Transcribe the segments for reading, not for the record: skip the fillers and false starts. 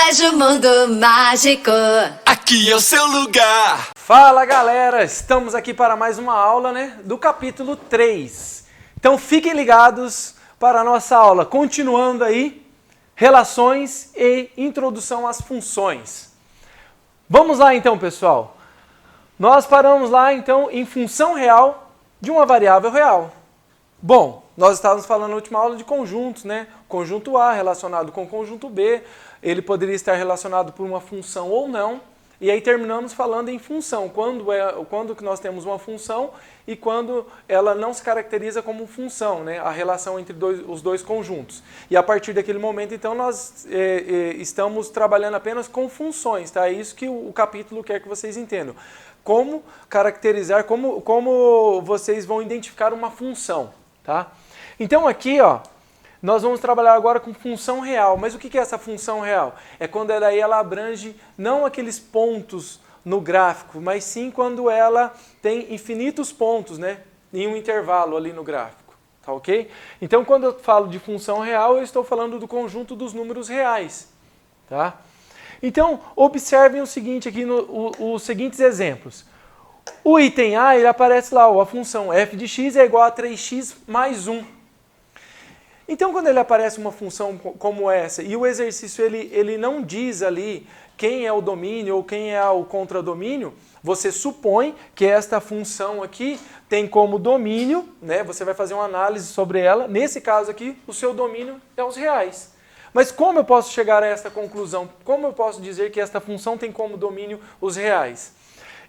Colégio Mundo Mágico. Aqui é o seu lugar. Fala galera, estamos aqui para mais uma aula, do capítulo 3. Então fiquem ligados para a nossa aula, continuando aí, relações e introdução às funções. Vamos lá então, pessoal. Nós paramos lá então em função real de uma variável real. Bom, nós estávamos falando na última aula de conjuntos, Conjunto A relacionado com conjunto B, ele poderia estar relacionado por uma função ou não. E aí terminamos falando em função, quando que nós temos uma função e quando ela não se caracteriza como função, a relação entre os dois conjuntos. E a partir daquele momento, então, nós estamos trabalhando apenas com funções, tá? É isso que o capítulo quer que vocês entendam. Como caracterizar, como vocês vão identificar uma função, tá? Então aqui, nós vamos trabalhar agora com função real. Mas o que é essa função real? É quando ela abrange não aqueles pontos no gráfico, mas sim quando ela tem infinitos pontos, em um intervalo ali no gráfico. Tá ok? Então, quando eu falo de função real, eu estou falando do conjunto dos números reais. Tá? Então, observem o seguinte aqui, os seguintes exemplos. O item A, ele aparece lá, a função f de x é igual a 3x mais 1. Então, quando ele aparece uma função como essa e o exercício ele não diz ali quem é o domínio ou quem é o contradomínio, você supõe que esta função aqui tem como domínio, você vai fazer uma análise sobre ela. Nesse caso aqui, o seu domínio é os reais. Mas como eu posso chegar a essa conclusão? Como eu posso dizer que esta função tem como domínio os reais?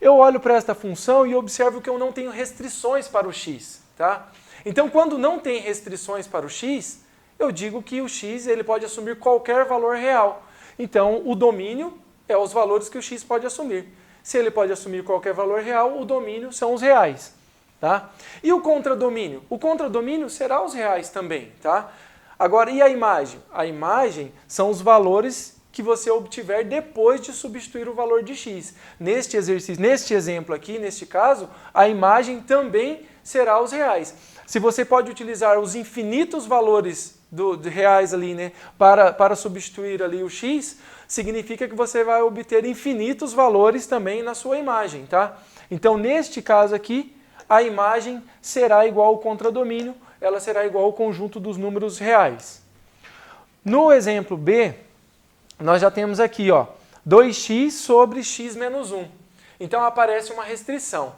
Eu olho para esta função e observo que eu não tenho restrições para o x, tá? Então, quando não tem restrições para o x, eu digo que o x ele pode assumir qualquer valor real. Então, o domínio é os valores que o x pode assumir. Se ele pode assumir qualquer valor real, o domínio são os reais. Tá? E o contradomínio? O contradomínio será os reais também. Tá? Agora, e a imagem? A imagem são os valores que você obtiver depois de substituir o valor de x. Neste exercício, neste exemplo aqui, neste caso, a imagem também será os reais. Se você pode utilizar os infinitos valores de reais ali, para substituir ali o x, significa que você vai obter infinitos valores também na sua imagem, tá? Então, neste caso aqui, a imagem será igual ao contradomínio, ela será igual ao conjunto dos números reais. No exemplo B, nós já temos aqui, 2x sobre x menos 1. Então, aparece uma restrição.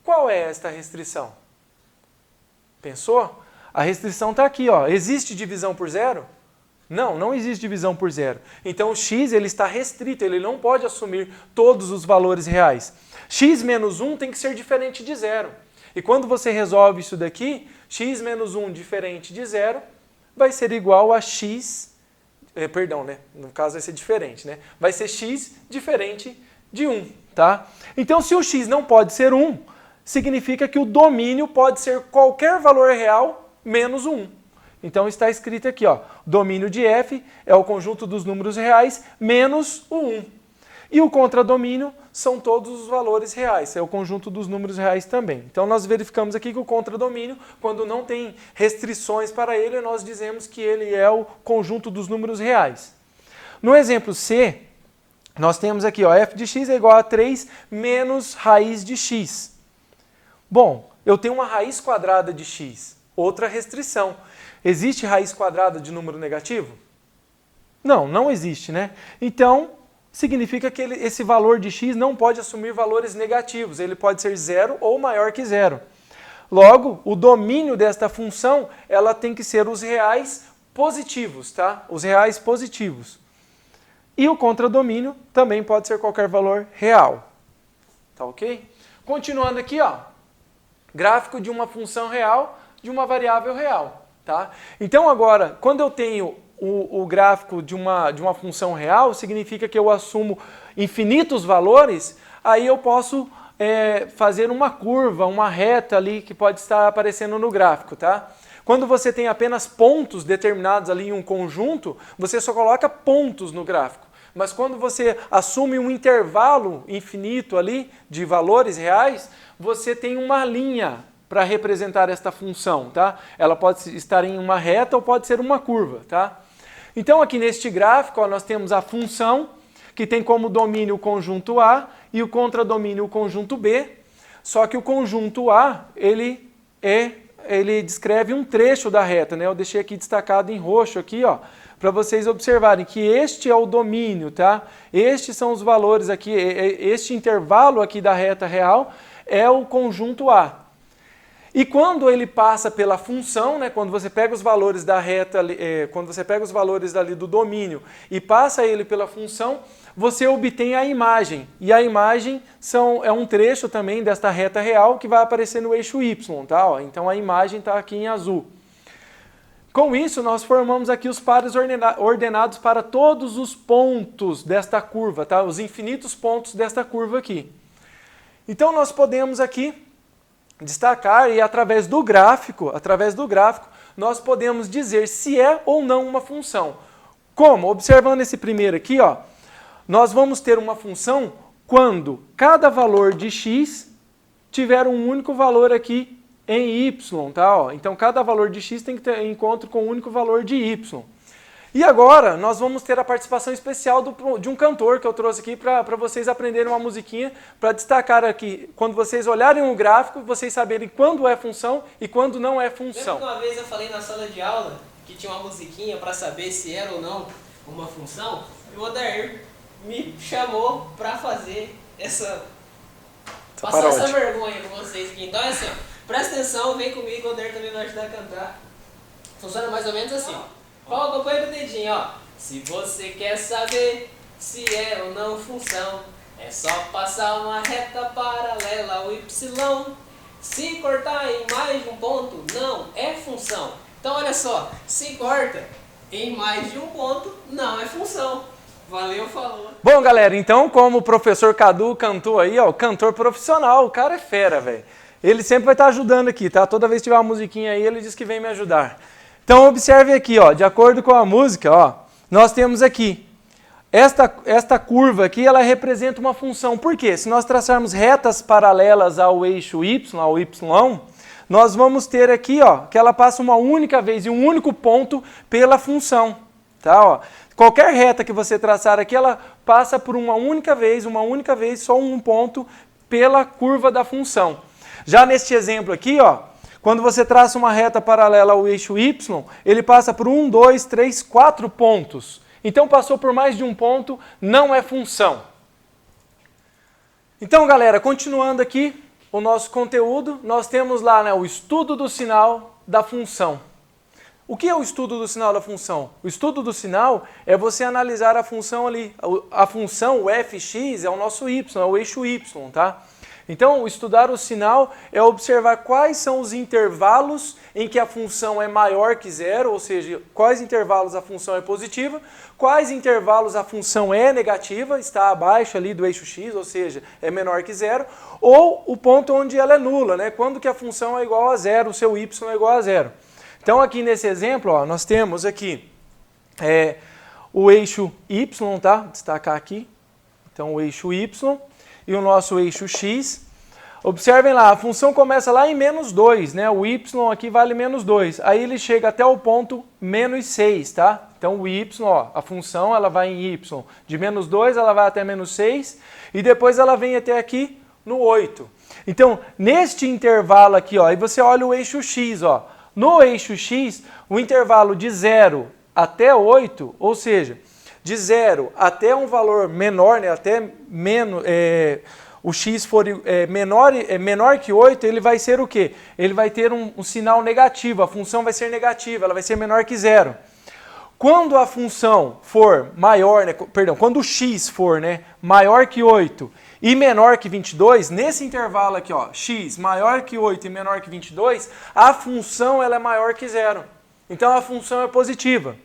Qual é esta restrição? Pensou? A restrição está aqui, Existe divisão por zero? Não, não existe divisão por zero. Então o x ele está restrito, ele não pode assumir todos os valores reais. X menos 1 tem que ser diferente de zero. E quando você resolve isso daqui, x menos 1 diferente de zero vai ser igual a x, no caso vai ser diferente, vai ser x diferente de 1, tá? Então se o x não pode ser 1, significa que o domínio pode ser qualquer valor real menos o 1. Então está escrito aqui, domínio de f é o conjunto dos números reais menos o 1. E o contradomínio são todos os valores reais, é o conjunto dos números reais também. Então nós verificamos aqui que o contradomínio, quando não tem restrições para ele, nós dizemos que ele é o conjunto dos números reais. No exemplo C, nós temos aqui, f de x é igual a 3 menos raiz de x. Bom, eu tenho uma raiz quadrada de x, outra restrição. Existe raiz quadrada de número negativo? Não, não existe, Então, significa que esse valor de x não pode assumir valores negativos, ele pode ser zero ou maior que zero. Logo, o domínio desta função, ela tem que ser os reais positivos, tá? Os reais positivos. E o contradomínio também pode ser qualquer valor real. Tá ok? Continuando aqui, gráfico de uma função real, de uma variável real. Tá? Então agora, quando eu tenho o gráfico de uma função real, significa que eu assumo infinitos valores, aí eu posso fazer uma curva, uma reta ali que pode estar aparecendo no gráfico. Tá? Quando você tem apenas pontos determinados ali em um conjunto, você só coloca pontos no gráfico. Mas quando você assume um intervalo infinito ali de valores reais, você tem uma linha para representar esta função, tá? Ela pode estar em uma reta ou pode ser uma curva, tá? Então aqui neste gráfico, ó, nós temos a função, que tem como domínio o conjunto A e o contradomínio o conjunto B, só que o conjunto A, ele descreve um trecho da reta, né? Eu deixei aqui destacado em roxo aqui, ó, para vocês observarem que este é o domínio, tá? Estes são os valores aqui, este intervalo aqui da reta real é o conjunto A. E quando ele passa pela função, né, quando você pega os valores da reta, quando você pega os valores ali do domínio e passa ele pela função, você obtém a imagem. E a imagem é um trecho também desta reta real que vai aparecer no eixo Y, tá? Ó, então a imagem está aqui em azul. Com isso, nós formamos aqui os pares ordenados para todos os pontos desta curva, tá? Os infinitos pontos desta curva aqui. Então nós podemos aqui destacar e através do gráfico, nós podemos dizer se é ou não uma função. Como? Observando esse primeiro aqui, ó, nós vamos ter uma função quando cada valor de x tiver um único valor aqui em y, tá? Ó, então cada valor de x tem que ter encontro com um único valor de y. E agora nós vamos ter a participação especial de um cantor que eu trouxe aqui para vocês aprenderem uma musiquinha, para destacar aqui, quando vocês olharem o gráfico, vocês saberem quando é função e quando não é função. Lembra que uma vez eu falei na sala de aula que tinha uma musiquinha para saber se era ou não uma função? E o Odair me chamou para fazer passar essa vergonha com vocês aqui. Então é assim, ó, presta atenção, vem comigo, o Odair também vai ajudar a cantar. Funciona mais ou menos assim, ó. Acompanha o dedinho, ó. Se você quer saber se é ou não função, é só passar uma reta paralela ao y. Se cortar em mais de um ponto, não é função. Então olha só, se corta em mais de um ponto, não é função. Valeu, falou. Bom, galera, então como o professor Cadu cantou aí, ó, cantor profissional, o cara é fera, velho. Ele sempre vai estar ajudando aqui, tá? Toda vez que tiver uma musiquinha aí, ele diz que vem me ajudar. Então observe aqui, ó, de acordo com a música, ó, nós temos aqui, esta curva aqui, ela representa uma função. Por quê? Se nós traçarmos retas paralelas ao eixo y, ao y, nós vamos ter aqui, ó, que ela passa uma única vez em um único ponto pela função, tá? Ó, qualquer reta que você traçar aqui, ela passa por uma única vez, só um ponto pela curva da função. Já neste exemplo aqui, ó, quando você traça uma reta paralela ao eixo y, ele passa por 1, 2, 3, 4 pontos. Então passou por mais de um ponto, não é função. Então, galera, continuando aqui o nosso conteúdo, nós temos lá, né, o estudo do sinal da função. O que é o estudo do sinal da função? O estudo do sinal é você analisar a função ali. A função, o fx, é o nosso y, é o eixo y, tá? Então, estudar o sinal é observar quais são os intervalos em que a função é maior que zero, ou seja, quais intervalos a função é positiva, quais intervalos a função é negativa, está abaixo ali do eixo x, ou seja, é menor que zero, ou o ponto onde ela é nula, né? Quando que a função é igual a zero, o seu y é igual a zero. Então, aqui nesse exemplo, ó, nós temos aqui o eixo y, tá? Destacar aqui. Então, o eixo y e o nosso eixo x. Observem lá, a função começa lá em menos 2, né? O y aqui vale menos 2. Aí ele chega até o ponto menos 6, tá? Então o y, ó, a função ela vai em y de menos 2, ela vai até menos 6 e depois ela vem até aqui no 8. Então, neste intervalo aqui, ó, aí você olha o eixo x, ó. No eixo x, o intervalo de 0 até 8, ou seja, de 0 até um valor menor, né, até menos, o x for menor que 8, ele vai ser o quê? Ele vai ter um sinal negativo, a função vai ser negativa, ela vai ser menor que 0. Quando a função for maior, né, perdão, quando o x for, né, maior que 8 e menor que 22, nesse intervalo aqui, ó, x maior que 8 e menor que 22, a função ela é maior que 0. Então a função é positiva.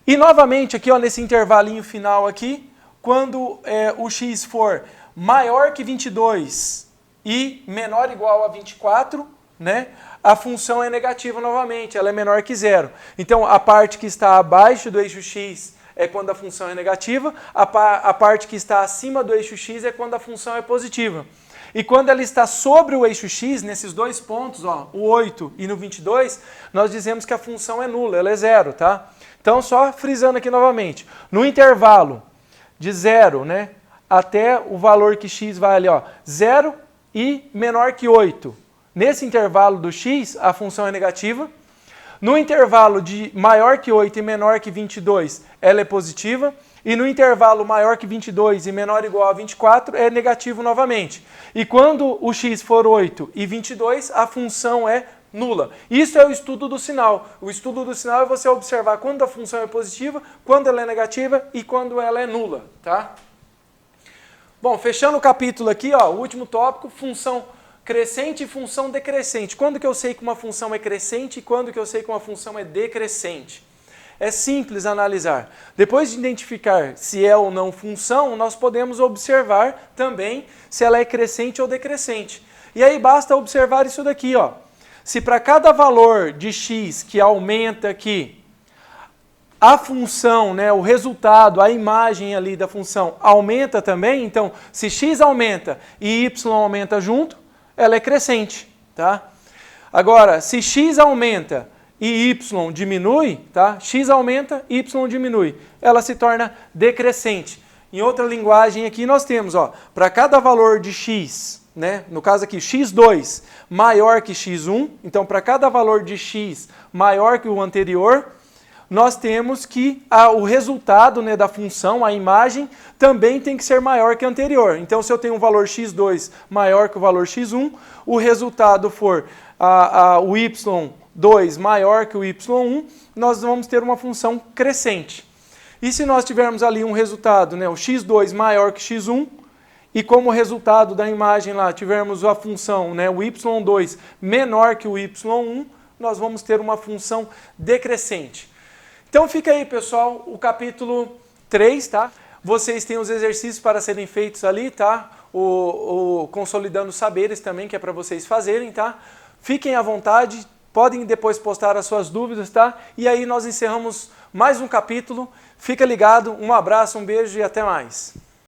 E novamente aqui, ó, nesse intervalinho final aqui, quando o x for maior que 22 e menor ou igual a 24, né, a função é negativa novamente, ela é menor que 0. Então a parte que está abaixo do eixo x é quando a função é negativa, a parte que está acima do eixo x é quando a função é positiva. E quando ela está sobre o eixo x, nesses dois pontos, ó, o 8 e no 22, nós dizemos que a função é nula, ela é zero, tá? Então, só frisando aqui novamente, no intervalo de 0, né, até o valor que x vai ali, ó, 0 e menor que 8. Nesse intervalo do x, a função é negativa. No intervalo de maior que 8 e menor que 22, ela é positiva. E no intervalo maior que 22 e menor ou igual a 24, é negativo novamente. E quando o x for 8 e 22, a função é nula. Isso é o estudo do sinal. O estudo do sinal é você observar quando a função é positiva, quando ela é negativa e quando ela é nula, tá? Bom, fechando o capítulo aqui, ó, o último tópico, função crescente e função decrescente. Quando que eu sei que uma função é crescente e quando que eu sei que uma função é decrescente? É simples analisar. Depois de identificar se é ou não função, nós podemos observar também se ela é crescente ou decrescente. E aí basta observar isso daqui, ó. Se para cada valor de x que aumenta aqui, a função, né, o resultado, a imagem ali da função aumenta também, então se x aumenta e y aumenta junto, ela é crescente, tá? Agora, se x aumenta e y diminui, tá? X aumenta, y diminui. Ela se torna decrescente. Em outra linguagem aqui nós temos, ó, para cada valor de x, né, no caso aqui, x2 maior que x1, então para cada valor de x maior que o anterior, nós temos que o resultado, né, da função, a imagem, também tem que ser maior que o anterior. Então, se eu tenho um valor x2 maior que o valor x1, o resultado for o y2 maior que o y1, nós vamos ter uma função crescente. E se nós tivermos ali um resultado, né, o x2 maior que x1, e como resultado da imagem lá tivermos a função, né, o y2 menor que o y1, nós vamos ter uma função decrescente. Então fica aí, pessoal, o capítulo 3, tá? Vocês têm os exercícios para serem feitos ali, tá? O Consolidando Saberes também, que é para vocês fazerem, tá? Fiquem à vontade, podem depois postar as suas dúvidas, tá? E aí nós encerramos mais um capítulo. Fica ligado, um abraço, um beijo e até mais.